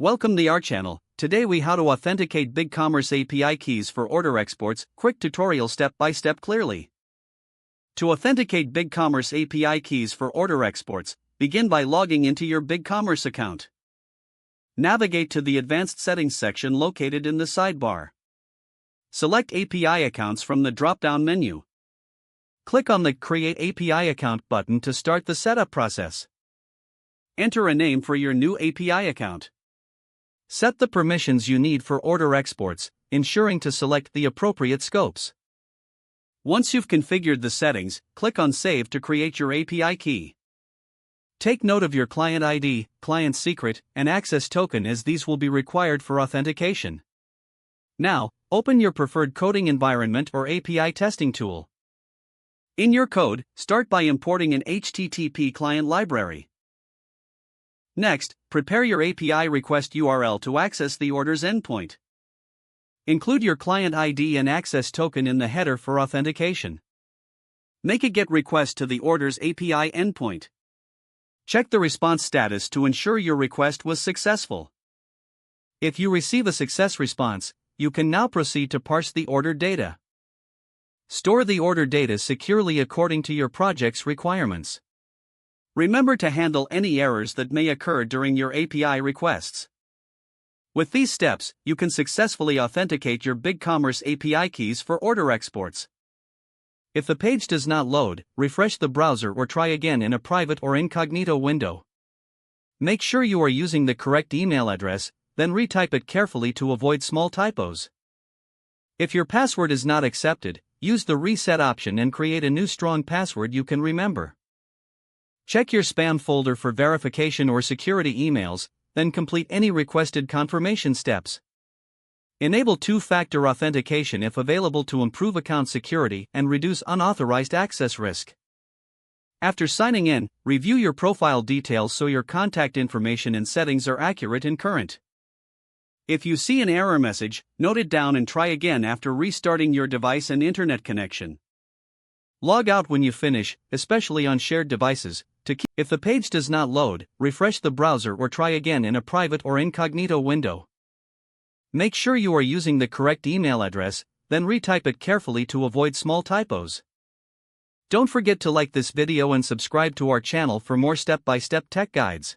Welcome to our channel. Today we how to authenticate BigCommerce API keys for order exports. Quick tutorial step by step clearly. To authenticate BigCommerce API keys for order exports, begin by logging into your BigCommerce account. Navigate to the Advanced Settings section located in the sidebar. Select API accounts from the drop-down menu. Click on the Create API Account button to start the setup process. Enter a name for your new API account. Set the permissions you need for order exports, ensuring to select the appropriate scopes. Once you've configured the settings, click on Save to create your API key. Take note of your client ID, client secret, and access token as these will be required for authentication. Now, open your preferred coding environment or API testing tool. In your code, start by importing an HTTP client library. Next, prepare your API request URL to access the order's endpoint. Include your client ID and access token in the header for authentication. Make a GET request to the order's API endpoint. Check the response status to ensure your request was successful. If you receive a success response, you can now proceed to parse the order data. Store the order data securely according to your project's requirements. Remember to handle any errors that may occur during your API requests. With these steps, you can successfully authenticate your BigCommerce API keys for order exports. If the page does not load, refresh the browser or try again in a private or incognito window. Make sure you are using the correct email address, then retype it carefully to avoid small typos. If your password is not accepted, use the reset option and create a new strong password you can remember. Check your spam folder for verification or security emails, then complete any requested confirmation steps. Enable two-factor authentication if available to improve account security and reduce unauthorized access risk. After signing in, review your profile details so your contact information and settings are accurate and current. If you see an error message, note it down and try again after restarting your device and internet connection. Log out when you finish, especially on shared devices. If the page does not load, refresh the browser or try again in a private or incognito window. Make sure you are using the correct email address, then retype it carefully to avoid small typos. Don't forget to like this video and subscribe to our channel for more step-by-step tech guides.